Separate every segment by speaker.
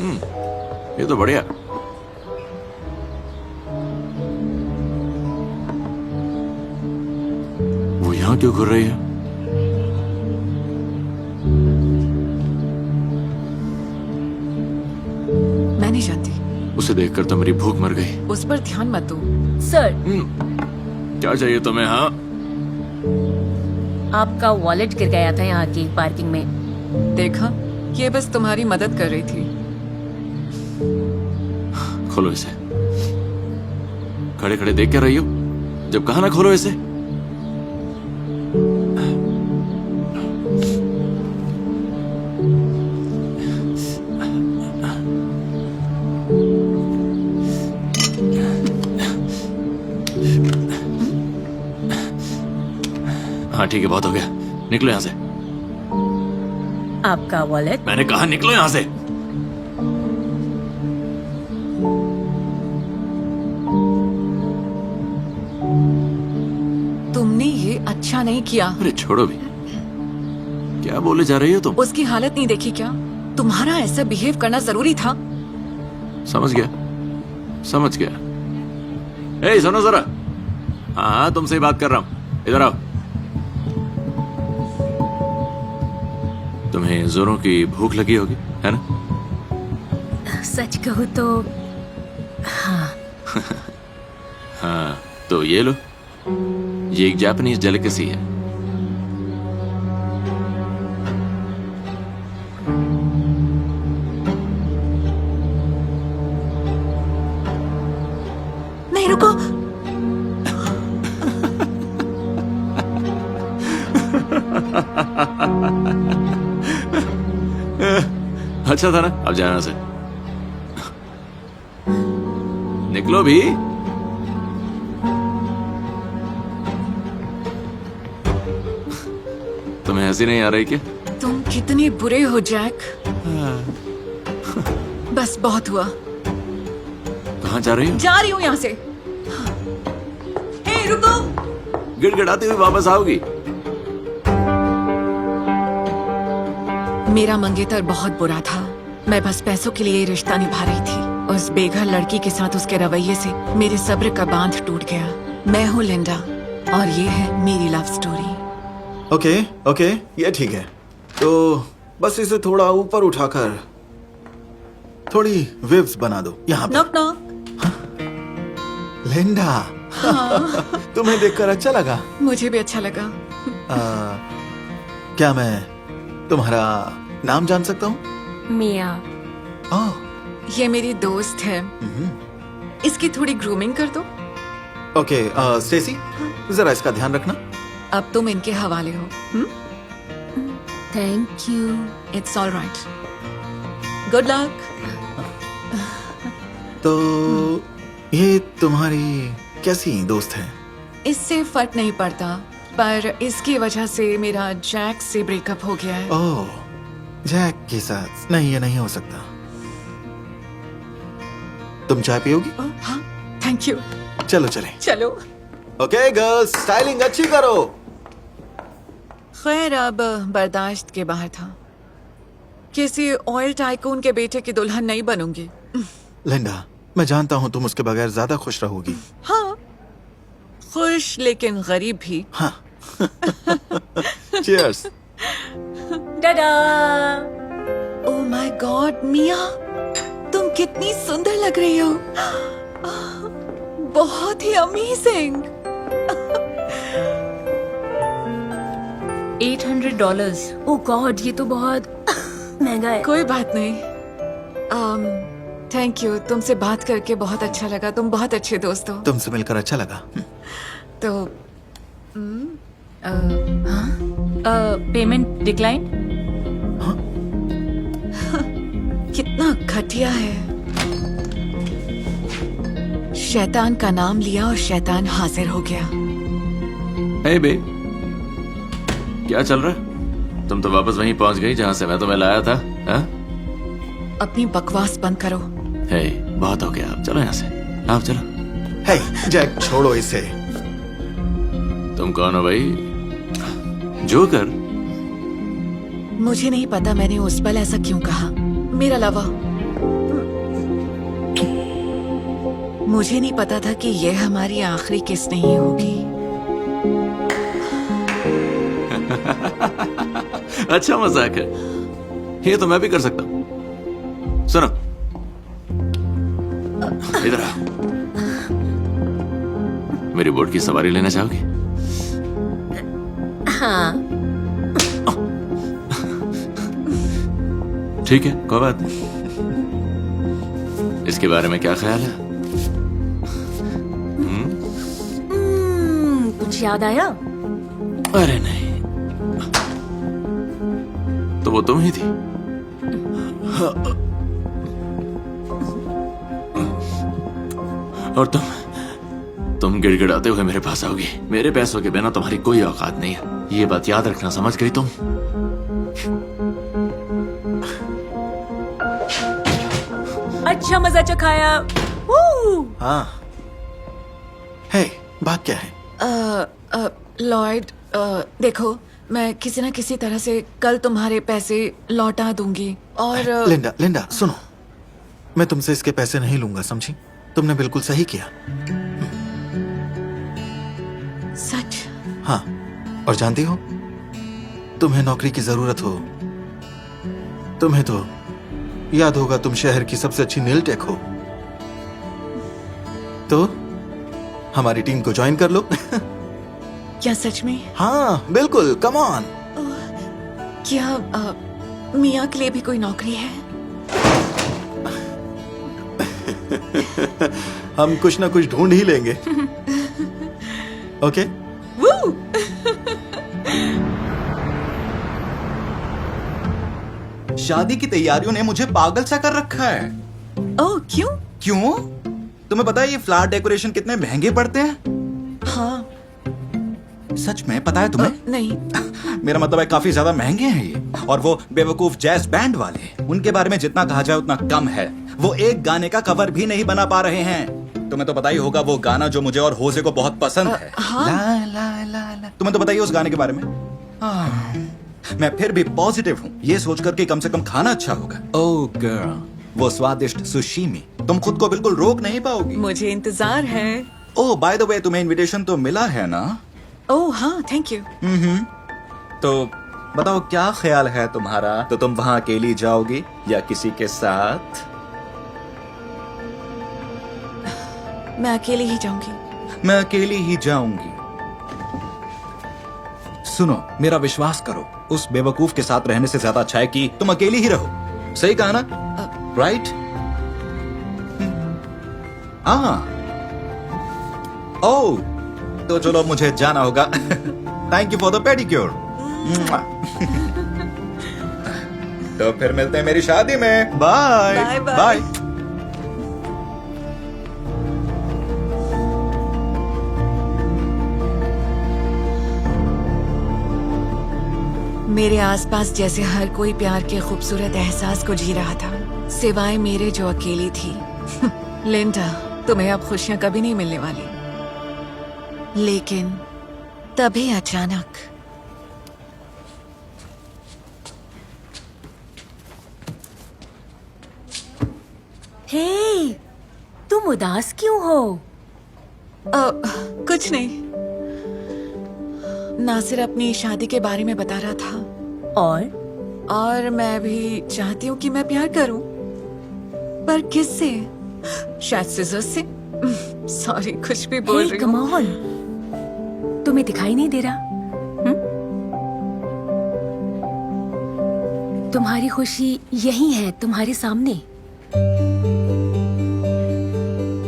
Speaker 1: ये तो बढ़िया। वो यहाँ क्यों घूर रही है?
Speaker 2: मैं नहीं जानती।
Speaker 1: उसे देखकर तो मेरी भूख मर गई।
Speaker 2: उस पर ध्यान मत दो।
Speaker 3: सर,
Speaker 1: क्या चाहिए तुम्हें? हाँ,
Speaker 3: आपका वॉलेट गिर गया था यहाँ की पार्किंग में।
Speaker 2: देखा, ये बस तुम्हारी मदद कर रही थी।
Speaker 1: खोलो इसे। खड़े खड़े देख कर रही हो, जब कहा ना खोलो इसे। हाँ ठीक है, बहुत हो गया। निकलो यहां से।
Speaker 3: आपका वॉलेट?
Speaker 1: मैंने कहा निकलो यहां से।
Speaker 2: तुमने ये अच्छा नहीं किया।
Speaker 1: अरे छोड़ो भी, क्या बोले जा रही हो तुम?
Speaker 2: उसकी हालत नहीं देखी क्या? तुम्हारा ऐसा बिहेव करना जरूरी था।
Speaker 1: समझ गया, समझ गया। ए सुनो जरा। हाँ हाँ, तुमसे ही बात कर रहा हूं, इधर आओ। तुम्हें जोरों की भूख लगी होगी, है ना?
Speaker 3: सच कहूँ तो हाँ।
Speaker 1: हाँ तो ये लो, ये एक जापानीज डेलिकेसी है।
Speaker 2: नहीं, रुको।
Speaker 1: अच्छा था ना? अब जाओ यहां से। निकलो भी। तुम्हें हंसी नहीं आ रही क्या?
Speaker 2: तुम कितने बुरे हो जैक। बस बहुत हुआ।
Speaker 1: कहाँ जा रही हो?
Speaker 2: जा रही हूँ यहाँ से। हे रुको।
Speaker 1: गिड़गिड़ाती हुई वापस आओगी?
Speaker 2: मेरा मंगेतर बहुत बुरा था। मैं बस पैसों के लिए ये रिश्ता निभा रही थी। उस बेघर लड़की के साथ उसके रवैये से मेरे सब्र का बांध टूट गया। मैं हूँ लिंडा और ये है मेरी लव स्टोरी।
Speaker 4: ओके ओके, ये ठीक है। तो बस इसे थोड़ा ऊपर उठाकर थोड़ी वेव्स बना दो यहाँ पे।
Speaker 2: Knock knock.
Speaker 4: लिंडा, तुम्हें देखकर अच्छा लगा।
Speaker 2: मुझे भी अच्छा लगा।
Speaker 4: क्या मैं तुम्हारा नाम जान सकता हूँ?
Speaker 3: मिया।
Speaker 4: ओह,
Speaker 2: ये मेरी दोस्त है। इसकी थोड़ी ग्रूमिंग कर दो।
Speaker 4: ओके स्टेसी, जरा इसका ध्यान रखना।
Speaker 2: अब तुम इनके हवाले हो।
Speaker 3: Thank you.
Speaker 2: It's all right. Good luck.
Speaker 4: तो ये तुम्हारी कैसी दोस्त है?
Speaker 2: इससे फर्क नहीं पड़ता, पर इसकी वजह से मेरा जैक से ब्रेकअप हो गया है।
Speaker 4: ओह, जैक के साथ? नहीं, ये नहीं हो सकता। तुम चाय पियोगी?
Speaker 2: ओह, हाँ, थैंक यू।
Speaker 4: चलो चले।
Speaker 2: चलो।
Speaker 4: ओके गर्ल्स, स्टाइलिंग अच्छी करो।
Speaker 2: खैर, अब बर्दाश्त के बाहर था। किसी ऑयल टाइकून के बेटे की दुल्हन नहीं बनूंगी।
Speaker 4: लिंडा, मैं जानता हूँ तुम उसके बगैर ज्यादा खुश रहोगी।
Speaker 2: हाँ, खुश लेकिन गरीब भी।
Speaker 4: हाँ। Cheers.
Speaker 3: Tada.
Speaker 2: Oh my god Mia, तुम कितनी सुंदर लग रही हो। बहुत ही अमेजिंग।
Speaker 3: $800। ओह गॉड, ये तो बहुत महंगा है।
Speaker 2: कोई बात नहीं। थैंक यू, तुमसे बात करके बहुत अच्छा लगा। तुम बहुत अच्छे दोस्त हो।
Speaker 4: तुमसे मिलकर अच्छा लगा।
Speaker 2: तो
Speaker 3: पेमेंट डिक्लाइन।
Speaker 2: कितना घटिया है। शैतान का नाम लिया और शैतान हाजिर हो गया।
Speaker 1: हे बे, क्या चल रहा है? तुम तो वापस वहीं पहुंच गई जहां से मैं तुम्हें लाया था। हा?
Speaker 2: अपनी बकवास बंद करो।
Speaker 1: हे, बहुत हो गया, अब चलो यहाँ से। आप चलो।
Speaker 4: हे जैक, छोड़ो इसे।
Speaker 1: तुम कौन हो भाई? जोकर?
Speaker 2: मुझे नहीं पता मैंने उस पल ऐसा क्यों कहा। मेरा लवा। मुझे नहीं पता था कि यह हमारी आखिरी किस नहीं होगी।
Speaker 1: अच्छा मजाक है, ये तो मैं भी कर सकता हूँ। सुनो, इधर आओ। मेरी बोट की सवारी लेना चाहोगी?
Speaker 3: हाँ।
Speaker 1: ठीक है, कोई बात नहीं। इसके बारे में क्या ख्याल है?
Speaker 3: कुछ याद आया?
Speaker 1: अरे नहीं, तो वो तुम ही थी। और तुम गिड़गिड़ाते हुए मेरे पास आओगी। मेरे पैसों के बिना तुम्हारी कोई औकात नहीं है, ये बात याद रखना, समझ गई तुम?
Speaker 3: अच्छा मजा चखाया।
Speaker 4: हाँ। हे, बात क्या है?
Speaker 2: लॉयड, देखो, मैं किसी ना किसी तरह से कल तुम्हारे पैसे लौटा दूंगी। और
Speaker 4: लिंडा सुनो, मैं तुमसे इसके पैसे नहीं लूंगा, समझी? तुमने बिल्कुल सही किया।
Speaker 2: सच?
Speaker 4: हाँ, और जानती हो, तुम्हें नौकरी की जरूरत हो, तुम्हें तो याद होगा तुम शहर की सबसे अच्छी नेल टेक हो, तो हमारी टीम को ज्वाइन कर लो।
Speaker 2: क्या सच में?
Speaker 4: हाँ बिल्कुल, कम ऑन।
Speaker 2: क्या मियाँ के लिए भी कोई नौकरी है?
Speaker 4: हम कुछ ना कुछ ढूंढ ही लेंगे। ओके?
Speaker 5: शादी की तैयारियों ने मुझे पागल सा कर रखा है।
Speaker 2: ओह, क्यों?
Speaker 5: क्यों? तुम्हें पता है ये फ्लावर डेकोरेशन कितने महंगे पड़ते हैं?
Speaker 2: हाँ।
Speaker 5: सच में पता है तुम्हें?
Speaker 2: नहीं।
Speaker 5: मेरा मतलब है काफी ज्यादा महंगे हैं ये। और वो बेवकूफ जैज बैंड वाले, उनके बारे में जितना कहा जाए उतना कम है। वो एक गाने का कवर भी नहीं बना पा रहे हैं। तुम्हें तो पता ही होगा वो गाना जो मुझे और होजे को बहुत पसंद है।
Speaker 2: हाँ?
Speaker 5: ला ला ला ला। तुम्हें तो बताइए उस गाने के बारे में। मैं फिर भी पॉजिटिव हूँ, ये सोचकर कि कम से कम खाना अच्छा होगा। ओह गर्ल, वो स्वादिष्ट सुशीमी, तुम खुद को बिल्कुल रोक नहीं पाओगी।
Speaker 2: मुझे इंतजार है।
Speaker 5: ओह बाय द वे, तुम्हें इनविटेशन तो मिला है ना?
Speaker 2: ओह हाँ, थैंक यू।
Speaker 5: तो बताओ क्या ख्याल है तुम्हारा? तो तुम वहां अकेली जाओगी या किसी के साथ?
Speaker 2: मैं अकेली ही जाऊंगी।
Speaker 5: मैं अकेली ही जाऊंगी। सुनो, मेरा विश्वास करो, उस बेवकूफ के साथ रहने से ज्यादा अच्छा है कि तुम अकेली ही रहो। सही कहा ना? राइट? हाँ। ओह, तो चलो मुझे जाना होगा। Thank you for the pedicure. तो फिर मिलते हैं मेरी शादी में। Bye
Speaker 2: bye bye.
Speaker 5: बाय।
Speaker 2: मेरे आसपास जैसे हर कोई प्यार के खूबसूरत एहसास को जी रहा था, सिवाय मेरे जो अकेली थी। लिंडा, तुम्हें अब खुशियां कभी नहीं मिलने वाली। लेकिन तभी अचानक
Speaker 3: हे, तुम उदास क्यों हो?
Speaker 2: कुछ नहीं, नासिर अपनी शादी के बारे में बता रहा था। और मैं भी चाहती हूँ कि मैं प्यार करूं, पर किससे? शायद सिजर से। सॉरी, कुछ भी बोल रही
Speaker 3: कम
Speaker 2: हूँ।
Speaker 3: ऑन, तुम्हें दिखाई नहीं दे रहा? तुम्हारी खुशी यही है, तुम्हारे सामने।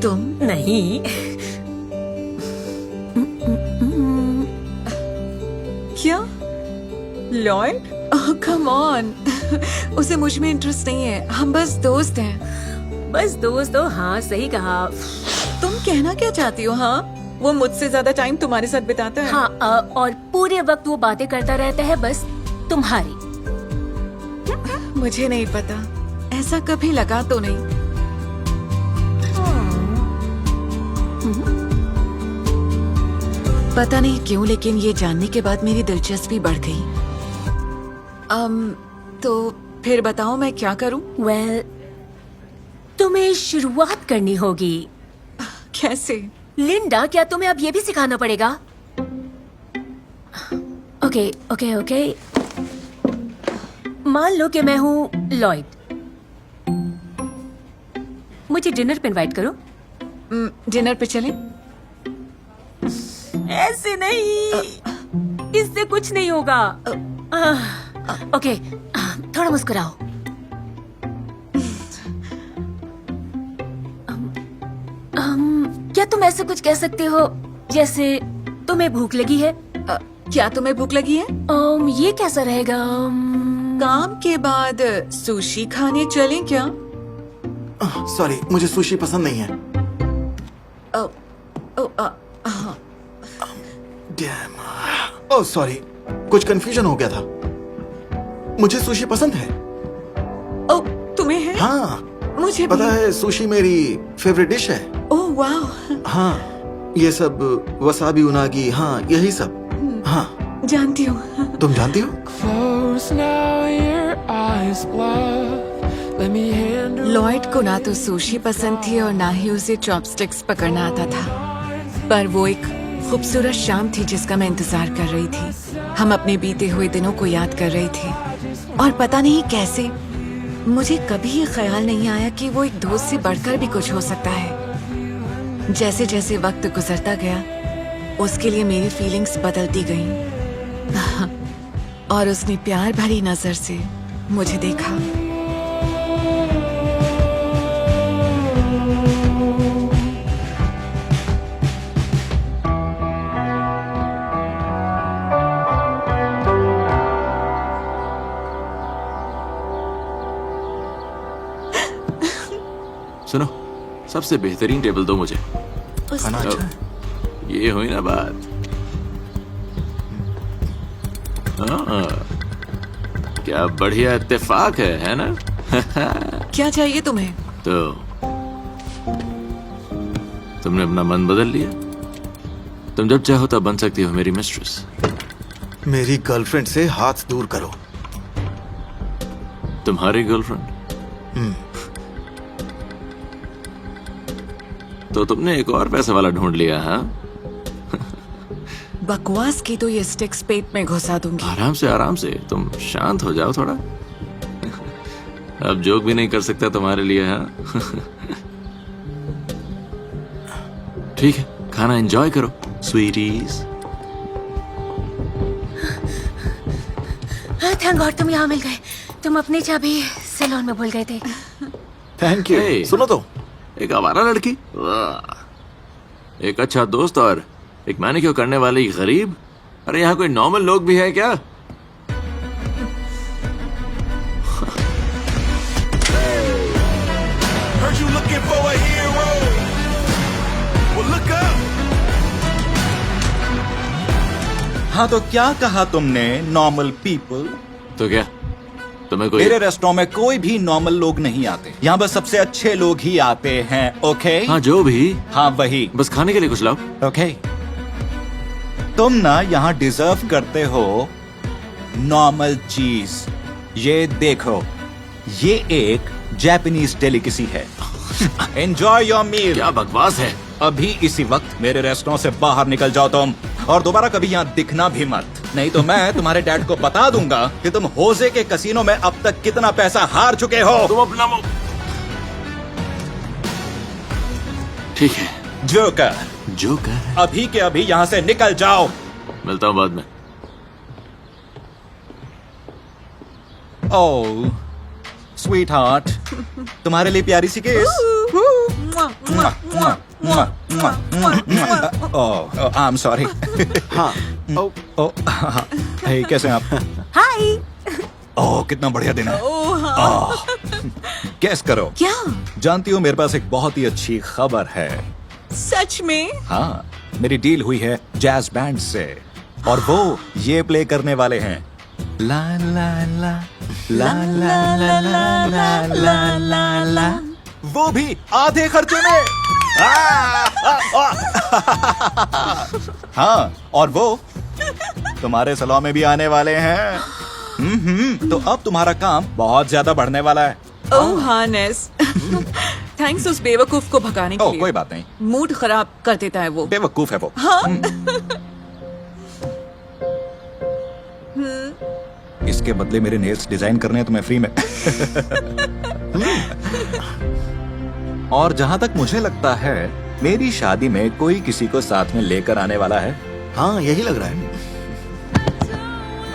Speaker 2: तुम?
Speaker 3: नहीं।
Speaker 2: क्या? लॉयड? Oh come on. उसे मुझ में इंटरेस्ट नहीं है, हम बस दोस्त हैं।
Speaker 3: बस दोस्त हो? हाँ सही कहा।
Speaker 2: तुम कहना क्या चाहती हो? हाँ, वो मुझसे ज्यादा टाइम तुम्हारे साथ बिताता है।
Speaker 3: हाँ, और पूरे वक्त वो बातें करता रहता है बस तुम्हारी।
Speaker 2: मुझे नहीं पता, ऐसा कभी लगा तो नहीं। पता नहीं क्यों, लेकिन ये जानने के बाद मेरी दिलचस्पी बढ़ गई। तो फिर बताओ मैं क्या करूं?
Speaker 3: वेल, तुम्हें शुरुआत करनी होगी।
Speaker 2: कैसे?
Speaker 3: लिंडा, क्या तुम्हें अब ये भी सिखाना पड़ेगा? ओके ओके ओके, मान लो कि मैं हूँ लॉयड, मुझे डिनर पे इनवाइट करो।
Speaker 2: डिनर पे चलें?
Speaker 3: ऐसे नहीं, इससे कुछ नहीं होगा। ओके, थोड़ा मुस्कुराओ। क्या तुम ऐसे कुछ कह सकते हो जैसे तुम्हें भूख लगी है?
Speaker 2: क्या तुम्हें भूख लगी है?
Speaker 3: ये कैसा रहेगा?
Speaker 2: काम के बाद सुशी खाने चलें क्या?
Speaker 4: सॉरी, मुझे सुशी पसंद नहीं है।
Speaker 2: हाँ।
Speaker 4: डैम। ओह सॉरी, कुछ कंफ्यूजन हो गया था। मुझे सुशी पसंद है।
Speaker 2: ओ, तुम्हें है?
Speaker 4: हाँ,
Speaker 2: मुझे
Speaker 4: पता
Speaker 2: भी।
Speaker 4: है, सुशी मेरी फेवरेट डिश है।
Speaker 2: ओह वाह।
Speaker 4: हाँ, ये सब वसाबी उनागी, हाँ यही सब। हाँ,
Speaker 2: जानती हूँ।
Speaker 4: तुम जानती हो?
Speaker 6: Close now, your eyes love. Let me handle.
Speaker 2: Lloyd को ना तो सुशी पसंद थी और ना ही उसे चॉपस्टिक्स पकड़ना आता था, पर वो एक खूबसूरत शाम थी जिसका मैं इंतजार कर रही थी। हम अपने बीते हुए दिनों को याद कर रहे थे और पता नहीं कैसे मुझे कभी ये ख्याल नहीं आया कि वो एक दोस्त से बढ़कर भी कुछ हो सकता है। जैसे जैसे वक्त गुजरता गया उसके लिए मेरी फीलिंग्स बदलती गईं और उसने प्यार भरी नजर से मुझे देखा।
Speaker 1: सुनो, सबसे बेहतरीन टेबल दो मुझे।
Speaker 4: खाना अच्छा है?
Speaker 1: ये हुई ना बात। हाँ, क्या बढ़िया इत्तेफाक है ना?
Speaker 2: क्या चाहिए तुम्हें?
Speaker 1: तो तुमने अपना मन बदल लिया। तुम जब चाहो तब बन सकती हो मेरी मिस्ट्रेस।
Speaker 4: मेरी गर्लफ्रेंड से हाथ दूर करो।
Speaker 1: तुम्हारी गर्लफ्रेंड? तो तुमने एक और पैसे वाला ढूंढ लिया, हाँ?
Speaker 2: बकवास की तो ये स्टिक्स पेट में घुसा दूंगी।
Speaker 1: आराम से तुम शांत हो जाओ थोड़ा। अब जोक भी नहीं कर सकता तुम्हारे लिए, हाँ? ठीक है, खाना एंजॉय करो स्वीटीज।
Speaker 3: थैंक गॉड तुम यहाँ मिल गए। तुम अपनी चाबी सैलून में भूल गए थे।
Speaker 4: Thank you.
Speaker 1: Hey.
Speaker 4: सुनो तो,
Speaker 1: एक आवारा लड़की, वाह। एक अच्छा दोस्त और एक मैनिक्योर करने वाली गरीब। अरे यहाँ कोई नॉर्मल लोग भी है क्या?
Speaker 7: Heard you looking for a hero. Well, look up.
Speaker 5: हाँ, तो क्या कहा तुमने? Normal people?
Speaker 1: तो क्या तुम्हें कोई?
Speaker 5: मेरे रेस्टोरेंट में कोई भी नॉर्मल लोग नहीं आते। यहाँ बस सबसे अच्छे लोग ही आते हैं। ओके?
Speaker 1: हाँ, जो भी।
Speaker 5: हाँ, वही।
Speaker 1: बस खाने के लिए कुछ लाओ।
Speaker 5: ओके। तुम ना यहाँ डिजर्व करते हो नॉर्मल चीज। ये देखो, ये एक जापानीज डेलिकेसी है। Enjoy your meal.
Speaker 1: क्या बकवास है?
Speaker 5: अभी इसी वक्त मेरे रेस्टोरेंट से बाहर निकल जाओ तुम, और दोबारा कभी यहाँ दिखना भी मत। नहीं तो मैं तुम्हारे डैड को बता दूंगा कि तुम होजे के कसीनो में अब तक कितना पैसा हार चुके हो।
Speaker 1: तुम अपना ठीक है।
Speaker 5: जोकर,
Speaker 1: जोकर,
Speaker 5: अभी के अभी यहाँ से निकल जाओ।
Speaker 1: मिलता हूँ बाद में।
Speaker 5: ओह स्वीट हार्ट, तुम्हारे लिए प्यारी सी किस। ओह आई एम सॉरी।
Speaker 4: हाँ।
Speaker 5: ओह हे, कैसे हैं आप?
Speaker 3: हाय।
Speaker 5: ओह कितना बढ़िया दिन है। गेस करो।
Speaker 2: क्या?
Speaker 5: जानती हो, मेरे पास एक बहुत ही अच्छी खबर है।
Speaker 2: सच में?
Speaker 5: हाँ, मेरी डील हुई है जैज बैंड से, और वो ये प्ले करने वाले हैं। ला ला ला ला ला ला ला ला ला ला ला, वो भी आधे खर्चे में। हाँ, और वो तुम्हारे सलॉन में भी आने वाले हैं। तो अब तुम्हारा काम बहुत ज्यादा बढ़ने वाला है।
Speaker 2: ओह हानेस, थैंक्स उस बेवकूफ को भगाने के
Speaker 5: ओह
Speaker 2: लिए।
Speaker 5: कोई बात नहीं,
Speaker 2: मूड खराब कर देता है वो।
Speaker 5: बेवकूफ है वो। इसके बदले मेरे नेल्स डिजाइन करने हैं तो मैं फ्री में। और जहां तक मुझे लगता है मेरी शादी में कोई किसी को साथ में लेकर आने वाला है।
Speaker 4: हाँ यही लग रहा है।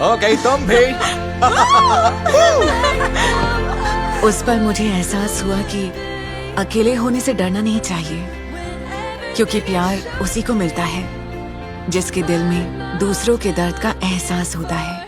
Speaker 5: ओके तुम भी।
Speaker 2: उस पर मुझे एहसास हुआ कि अकेले होने से डरना नहीं चाहिए, क्योंकि प्यार उसी को मिलता है जिसके दिल में दूसरों के दर्द का एहसास होता है।